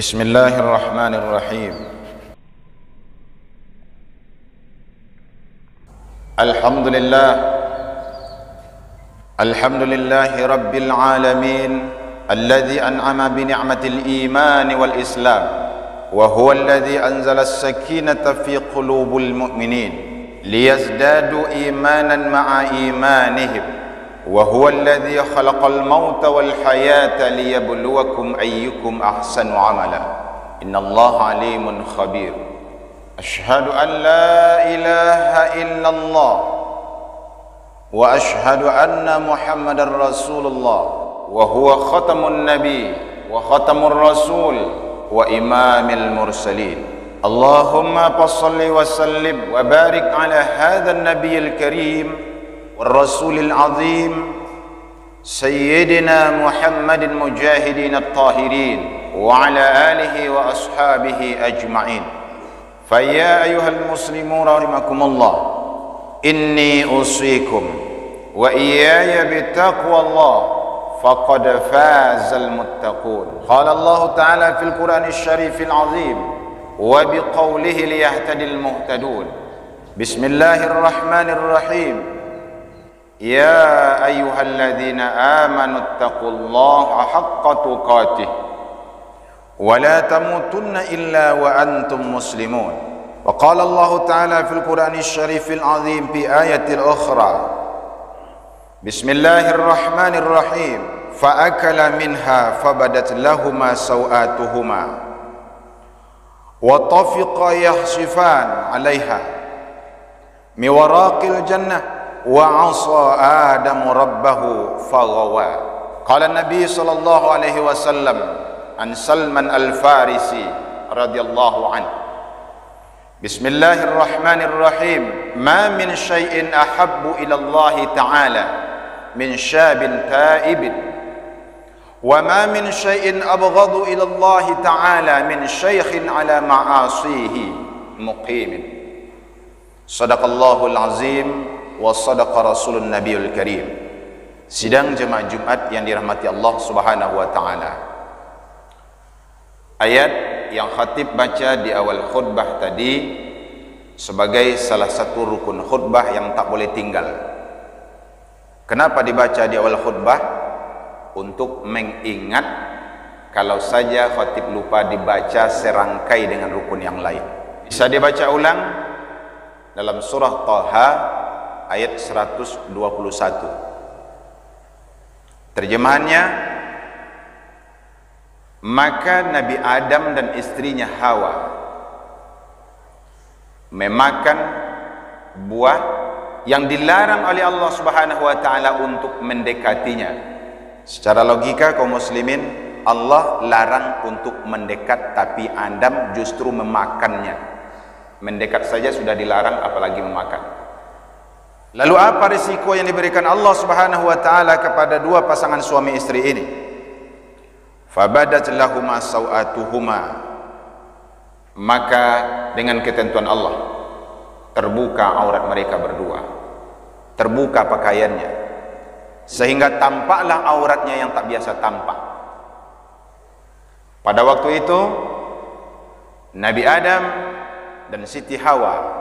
Bismillahirrahmanirrahim. Alhamdulillahi rabbil alamin alladhi an'ama bi ni'matil iman wal islam wa huwa alladhi anzala as-sakinata fi qulubil mu'minin liyazdadu imanan ma'a imanihim wa huwa alladhi khalaqal mauta wal hayata liyabluwakum ayyukum ahsanu amala innallaha alimun khabir. Ashhadu an la ilaha illallah wa ashhadu anna muhammadar rasulullah wa huwa khatamun nabi wa khatamur rasul wa imamil mursalin. Allahumma salli wa sallim wa barik ala hadzal nabiyil karim والرسول العظيم سيدنا محمد المجاهدين الطاهرين وعلى آله وأصحابه أجمعين. فيا أيها المسلمون رحمكم الله إني أوصيكم وإياي بتقوى الله فقد فاز المتقون. قال الله تعالى في القرآن الشريف العظيم وبقوله ليهتدي المهتدون. بسم الله الرحمن الرحيم. يا أيها الذين آمنوا اتقوا الله حق تقاته ولا تموتن إلا وأنتم مسلمون. وقال الله تعالى في القرآن الشريف العظيم في آية أخرى بسم الله الرحمن الرحيم فأكل منها فبدت لهما سوآتهما وطفقا يخصفان عليها من ورق الجنة وعصى آدم ربه فغوى. قال النبي صلى الله عليه وسلم عن سلمان الفارسي رضي الله عنه بسم الله الرحمن الرحيم ما من شيء أحب إلى الله تعالى من شاب تائب وما من شيء أبغض إلى الله تعالى من شيخ على معاصيه مقيم. صدق الله العظيم wa sadaqa rasulun nabiyul karim. Sidang jemaah Jumat yang dirahmati Allah Subhanahu wa taala. Ayat yang khatib baca di awal khutbah tadi sebagai salah satu rukun khutbah yang tak boleh tinggal. Kenapa dibaca di awal khutbah? Untuk mengingat kalau saja khatib lupa dibaca serangkai dengan rukun yang lain. Bisa dibaca ulang dalam surah Thaha ayat 121. Terjemahannya, maka Nabi Adam dan istrinya Hawa memakan buah yang dilarang oleh Allah Subhanahu wa taala untuk mendekatinya. Secara logika kaum muslimin, Allah larang untuk mendekat, tapi Adam justru memakannya. Mendekat saja sudah dilarang, apalagi memakan. Lalu apa risiko yang diberikan Allah Subhanahu wa taala kepada dua pasangan suami istri ini? Fabadat lahuma sawatuhuma, maka dengan ketentuan Allah terbuka aurat mereka berdua, terbuka pakaiannya, sehingga tampaklah auratnya yang tak biasa tampak. Pada waktu itu Nabi Adam dan Siti Hawa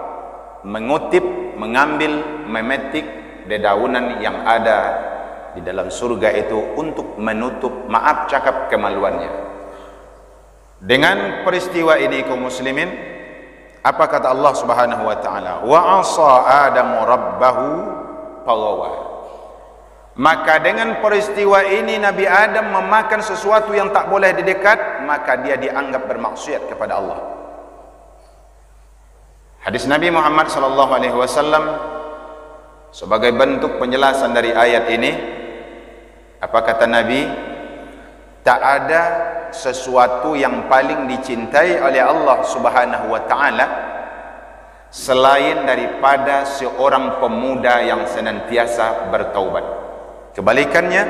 mengambil, memetik dedaunan yang ada di dalam surga itu untuk menutup, maaf cakap, kemaluannya. Dengan peristiwa ini kaum muslimin, apa kata Allah Subhanahu wa taala? Wa asa Adamu rabbahu faghawa. Maka dengan peristiwa ini Nabi Adam memakan sesuatu yang tak boleh didekat, maka dia dianggap bermaksiat kepada Allah. Hadis Nabi Muhammad sallallahu alaihi wasallam sebagai bentuk penjelasan dari ayat ini, apa kata Nabi? Tak ada sesuatu yang paling dicintai oleh Allah Subhanahu wa taala selain daripada seorang pemuda yang senantiasa bertaubat. Kebalikannya,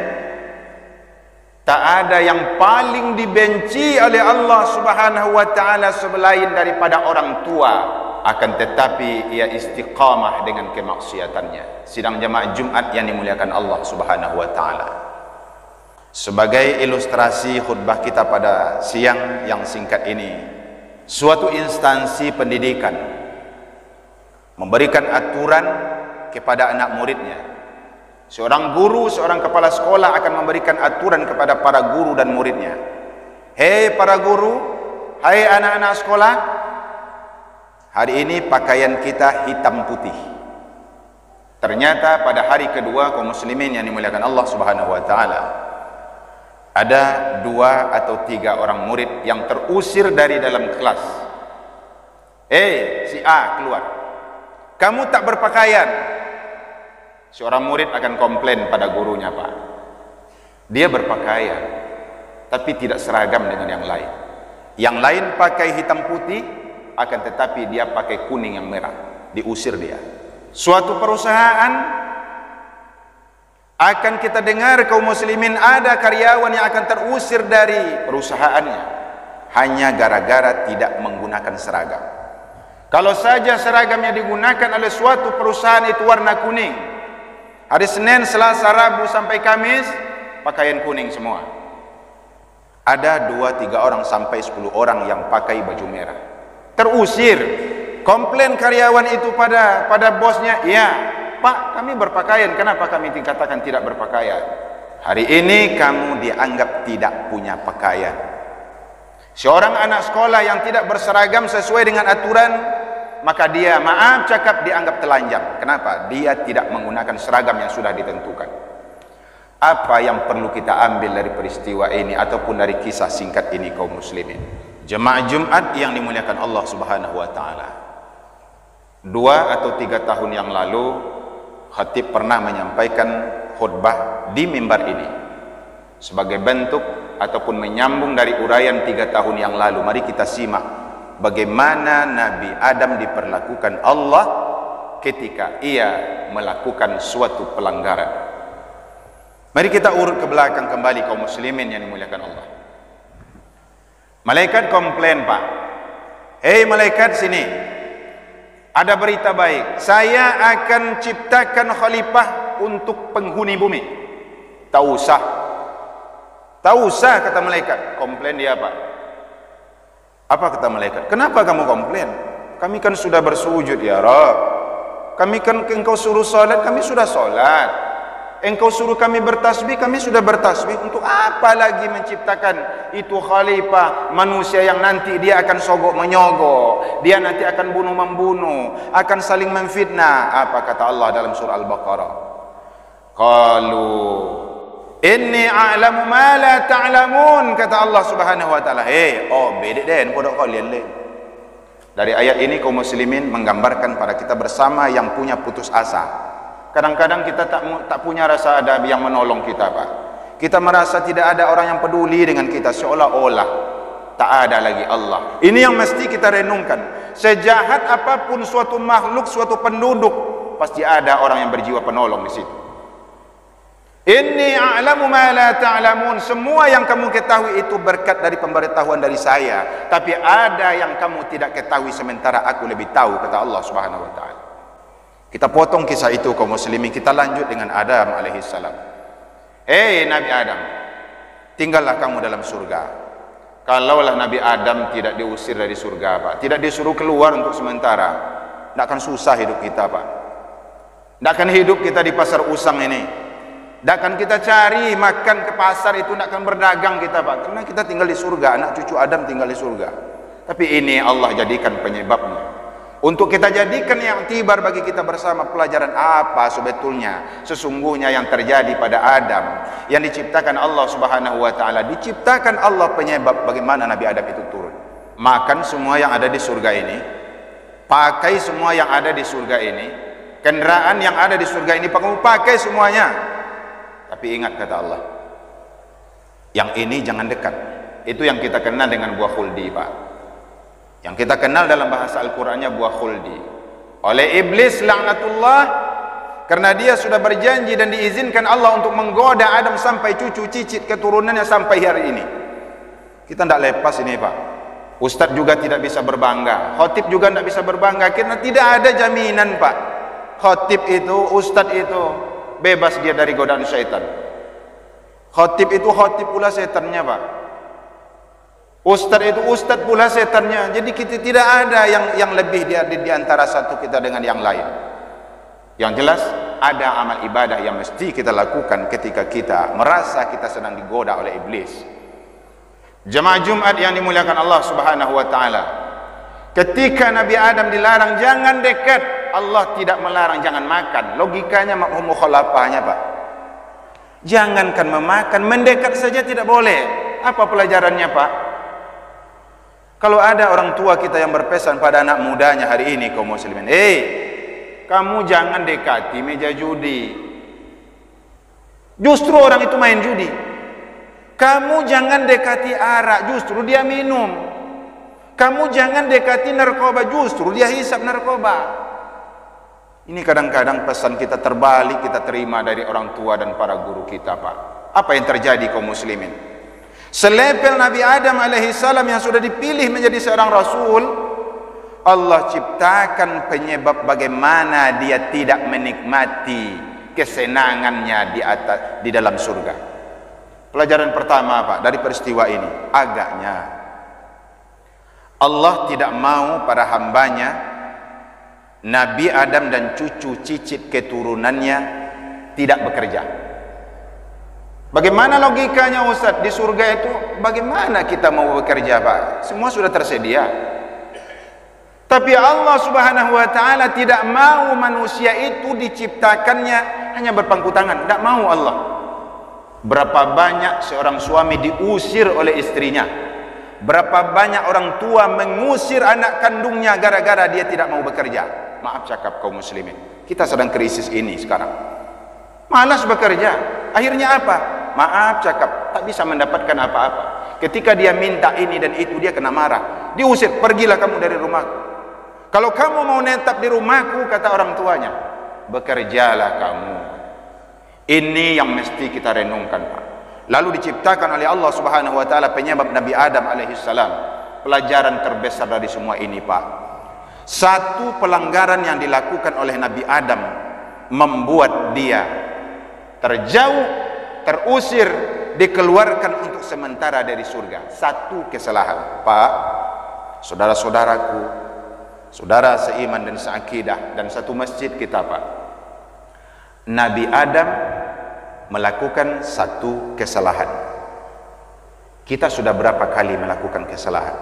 tak ada yang paling dibenci oleh Allah Subhanahu wa taala selain daripada orang tua, akan tetapi ia istiqamah dengan kemaksiatannya. Sidang jemaah Jumat yang dimuliakan Allah Subhanahu wa taala. Sebagai ilustrasi khutbah kita pada siang yang singkat ini, suatu instansi pendidikan memberikan aturan kepada anak muridnya. Seorang guru, seorang kepala sekolah akan memberikan aturan kepada para guru dan muridnya. Hei para guru, hai anak-anak sekolah, hari ini pakaian kita hitam putih. Ternyata pada hari kedua kaum muslimin yang dimuliakan Allah Subhanahu wa taala, ada 2 atau 3 orang murid yang terusir dari dalam kelas. Si A keluar. Kamu tak berpakaian. Seorang murid akan komplain pada gurunya, Pak. Dia berpakaian, tapi tidak seragam dengan yang lain. Yang lain pakai hitam putih, akan tetapi dia pakai kuning yang merah. Diusir dia. Suatu perusahaan akan kita dengar kaum muslimin ada karyawan yang akan terusir dari perusahaannya hanya gara-gara tidak menggunakan seragam. Kalau saja seragamnya digunakan oleh suatu perusahaan itu warna kuning, hari Senin, Selasa, Rabu sampai Kamis pakaian kuning semua. Ada 2-3 orang sampai 10 orang yang pakai baju merah. Terusir. Komplain karyawan itu pada bosnya, "Ya, Pak, kami berpakaian. Kenapa kami dikatakan tidak berpakaian?" Hari ini kamu dianggap tidak punya pakaian. Seorang anak sekolah yang tidak berseragam sesuai dengan aturan, maka dia, maaf cakap, dianggap telanjang. Kenapa? Dia tidak menggunakan seragam yang sudah ditentukan. Apa yang perlu kita ambil dari peristiwa ini ataupun dari kisah singkat ini kaum muslimin? Jemaah Jumat yang dimuliakan Allah Subhanahu wa taala. 2 atau 3 tahun yang lalu khatib pernah menyampaikan khutbah di mimbar ini sebagai bentuk ataupun menyambung dari uraian 3 tahun yang lalu. Mari kita simak bagaimana Nabi Adam diperlakukan Allah ketika ia melakukan suatu pelanggaran. Mari kita urut ke belakang kembali kaum muslimin yang dimuliakan Allah. Malaikat komplain, Pak. Hei malaikat, sini. Ada berita baik. Saya akan ciptakan khalifah untuk penghuni bumi. Tak usah. Tak usah, kata malaikat. Komplain dia, Pak. Apa kata malaikat? Kenapa kamu komplain? Kami kan sudah bersujud, ya Rabb. Kami kan engkau suruh salat, kami sudah salat. Engkau suruh kami bertasbih, kami sudah bertasbih. Untuk apa lagi menciptakan itu khalifah manusia yang nanti dia akan sogok menyogok, dia nanti akan bunuh membunuh, akan saling memfitnah. Apa kata Allah dalam surah Al-Baqarah? Qalu inni a'lamu ma la ta'lamun, kata Allah Subhanahu wa taala. Bedek den podok kalian le. Dari ayat ini kaum muslimin menggambarkan pada kita bersama yang punya putus asa. Kadang-kadang kita tak punya rasa ada yang menolong kita, Pak. Kita merasa tidak ada orang yang peduli dengan kita, seolah-olah tak ada lagi Allah. Ini yang mesti kita renungkan. Sejahat apapun suatu makhluk, suatu penduduk, pasti ada orang yang berjiwa penolong di situ. Inni a'lamu ma la ta'lamun. Semua yang kamu ketahui itu berkat dari pemberitahuan dari saya. Tapi ada yang kamu tidak ketahui sementara aku lebih tahu, kata Allah Subhanahu wa taala. Kita potong kisah itu kaum muslimin, kita lanjut dengan Adam alaihissalam. Nabi Adam, tinggallah kamu dalam surga. Kalaulah Nabi Adam tidak diusir dari surga, Pak, tidak disuruh keluar untuk sementara, tidak akan susah hidup kita, Pak. Tidak akan hidup kita di pasar usang ini. Tidak akan kita cari makan ke pasar itu, tidak akan berdagang kita, Pak, karena kita tinggal di surga, anak cucu Adam tinggal di surga. Tapi ini Allah jadikan penyebabnya untuk kita jadikan yang tibar bagi kita bersama pelajaran apa sebetulnya sesungguhnya yang terjadi pada Adam yang diciptakan Allah Subhanahu wa taala. Diciptakan Allah penyebab bagaimana Nabi Adam itu turun. Makan semua yang ada di surga ini, pakai semua yang ada di surga ini, kendaraan yang ada di surga ini kamu pakai semuanya. Tapi ingat kata Allah, yang ini jangan dekat. Itu yang kita kenal dengan buah khuldi, Pak. Yang kita kenal dalam bahasa Al-Qur'annya buah khuldi. Oleh iblis laknatullah, karena dia sudah berjanji dan diizinkan Allah untuk menggoda Adam sampai cucu cicit keturunannya sampai hari ini. Kita tidak lepas ini, Pak. Ustadz juga tidak bisa berbangga, khotib juga tidak bisa berbangga, karena tidak ada jaminan, Pak. Khotib itu, ustadz itu bebas dia dari godaan syaitan. Khatib itu khatib pula setannya, Pak. Ustadz itu ustadz pula setannya. Jadi kita tidak ada yang lebih di antara satu kita dengan yang lain. Yang jelas ada amal ibadah yang mesti kita lakukan ketika kita merasa kita sedang digoda oleh iblis. Jemaah Jumat yang dimuliakan Allah Subhanahu wa taala. Ketika Nabi Adam dilarang jangan dekat, Allah tidak melarang jangan makan. Logikanya mafhum mukhalafahnya, Pak. Jangankan memakan, mendekat saja tidak boleh. Apa pelajarannya, Pak? Kalau ada orang tua kita yang berpesan pada anak mudanya hari ini kaum muslimin, kamu jangan dekati meja judi. Justru orang itu main judi. Kamu jangan dekati arak, justru dia minum. Kamu jangan dekati narkoba, justru dia hisap narkoba. Ini kadang-kadang pesan kita terbalik kita terima dari orang tua dan para guru kita, Pak. Apa yang terjadi kaum muslimin? Selepel Nabi Adam alaihissalam yang sudah dipilih menjadi seorang rasul, Allah ciptakan penyebab bagaimana dia tidak menikmati kesenangannya di dalam surga. Pelajaran pertama, Pak, dari peristiwa ini, agaknya Allah tidak mau para hambanya Nabi Adam dan cucu cicit keturunannya tidak bekerja. Bagaimana logikanya, Ustaz? Di surga itu bagaimana kita mau bekerja, Pak? Semua sudah tersedia. Tapi Allah Subhanahu wa taala tidak mau manusia itu diciptakannya hanya berpangku tangan. Tidak mau Allah. Berapa banyak seorang suami diusir oleh istrinya? Berapa banyak orang tua mengusir anak kandungnya gara-gara dia tidak mau bekerja? Maaf cakap kaum muslimin, kita sedang krisis ini sekarang. Malas bekerja, akhirnya apa? Maaf cakap, tak bisa mendapatkan apa-apa. Ketika dia minta ini dan itu, dia kena marah, diusir, pergilah kamu dari rumahku. Kalau kamu mau netap di rumahku, kata orang tuanya, bekerjalah kamu. Ini yang mesti kita renungkan, Pak. Lalu diciptakan oleh Allah Subhanahu wa taala penyebab Nabi Adam alaihissalam. Pelajaran terbesar dari semua ini, Pak. Satu pelanggaran yang dilakukan oleh Nabi Adam membuat dia terjauh, terusir, dikeluarkan untuk sementara dari surga. Satu kesalahan, Pak. Saudara-saudaraku, saudara seiman dan seakidah dan satu masjid kita, Pak. Nabi Adam melakukan satu kesalahan. Kita sudah berapa kali melakukan kesalahan?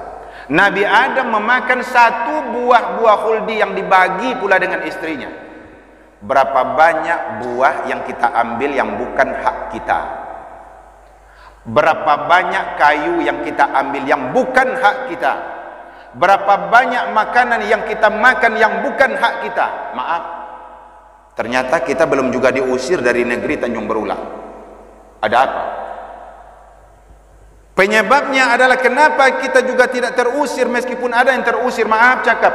Nabi Adam memakan satu buah khuldi yang dibagi pula dengan istrinya. Berapa banyak buah yang kita ambil yang bukan hak kita? Berapa banyak kayu yang kita ambil yang bukan hak kita? Berapa banyak makanan yang kita makan yang bukan hak kita? Maaf, ternyata kita belum juga diusir dari negeri Tanjung Berulang. Ada apa? Penyebabnya adalah kenapa kita juga tidak terusir meskipun ada yang terusir. Maaf cakap,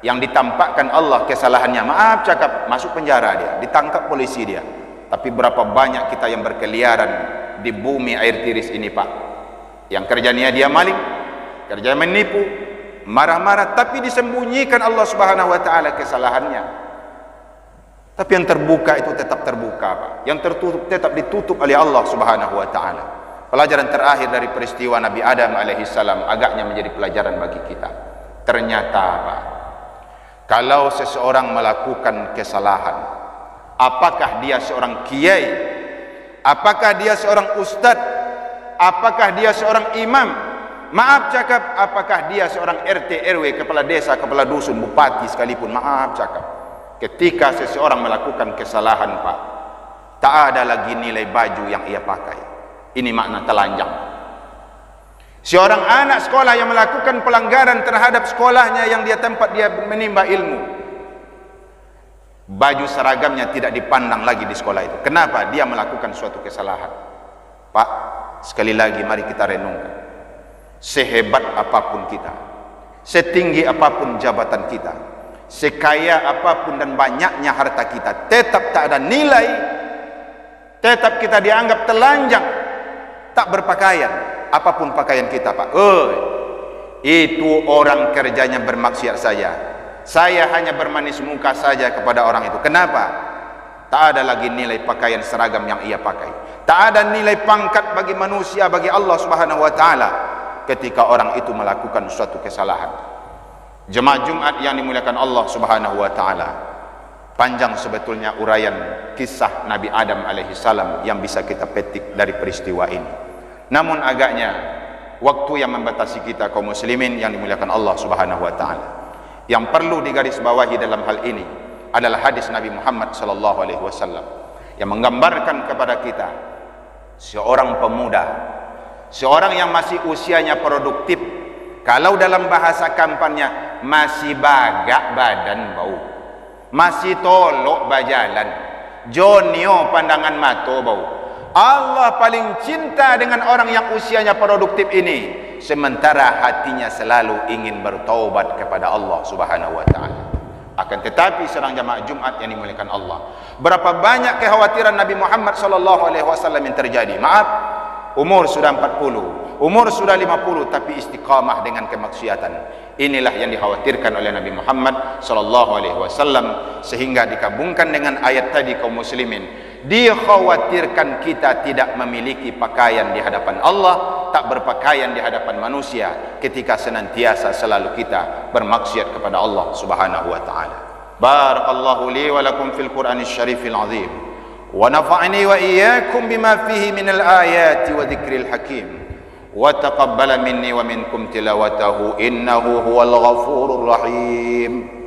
yang ditampakkan Allah kesalahannya, maaf cakap, masuk penjara dia, ditangkap polisi dia. Tapi berapa banyak kita yang berkeliaran di bumi air tiris ini, Pak, yang kerjanya dia maling, kerja menipu, marah-marah, tapi disembunyikan Allah Subhanahu wa taala kesalahannya. Tapi yang terbuka itu tetap terbuka, Pak. Yang tertutup tetap ditutup oleh Allah Subhanahu wa taala. Pelajaran terakhir dari peristiwa Nabi Adam alaihissalam agaknya menjadi pelajaran bagi kita. Ternyata, Pak, kalau seseorang melakukan kesalahan, apakah dia seorang kiai, apakah dia seorang ustadz, apakah dia seorang imam, maaf cakap, apakah dia seorang RT, RW, kepala desa, kepala dusun, bupati sekalipun, maaf cakap, ketika seseorang melakukan kesalahan, Pak, tak ada lagi nilai baju yang ia pakai. Ini makna telanjang. Seorang anak sekolah yang melakukan pelanggaran terhadap sekolahnya yang dia tempat dia menimba ilmu, baju seragamnya tidak dipandang lagi di sekolah itu. Kenapa? Dia melakukan suatu kesalahan. Pak, sekali lagi mari kita renungkan. Sehebat apapun kita, setinggi apapun jabatan kita, sekaya apapun dan banyaknya harta kita, tetap tak ada nilai, tetap kita dianggap telanjang, tak berpakaian, apapun pakaian kita, Pak. Itu orang kerjanya bermaksiat saja. Saya hanya bermanis muka saja kepada orang itu. Kenapa? Tak ada lagi nilai pakaian seragam yang ia pakai. Tak ada nilai pangkat bagi manusia, bagi Allah Subhanahu wa taala ketika orang itu melakukan suatu kesalahan. Jemaah Jumat yang dimuliakan Allah Subhanahu wa taala, panjang sebetulnya uraian kisah Nabi Adam alaihi salam yang bisa kita petik dari peristiwa ini. Namun agaknya waktu yang membatasi kita kaum muslimin yang dimuliakan Allah Subhanahu wa taala. Yang perlu digarisbawahi dalam hal ini adalah hadis Nabi Muhammad sallallahu alaihi wasallam yang menggambarkan kepada kita seorang pemuda, seorang yang masih usianya produktif, kalau dalam bahasa kampanye masih bagak badan bau, masih tolok bajalan, jonio pandangan mata bau. Allah paling cinta dengan orang yang usianya produktif ini, sementara hatinya selalu ingin bertaubat kepada Allah Subhanahu wa taala. Akan tetapi seorang jamaah Jumat yang dimuliakan Allah, berapa banyak kekhawatiran Nabi Muhammad sallallahu alaihi wasallam yang terjadi. Maaf, umur sudah 40, umur sudah 50, tapi istiqamah dengan kemaksiatan. Inilah yang dikhawatirkan oleh Nabi Muhammad sallallahu alaihi wasallam, sehingga dikabungkan dengan ayat tadi kaum muslimin, dikhawatirkan kita tidak memiliki pakaian di hadapan Allah, tak berpakaian di hadapan manusia ketika senantiasa selalu kita bermaksiat kepada Allah Subhanahu wa taala. Barakallahu li wa lakum fil Qur'anil Syarifil Azim, wa nafa'ani wa iyyakum bima fihi minal ayati wa dzikril hakim, wa taqabbala minni wa minkum tilawatahu innahu huwal ghafurur rahim.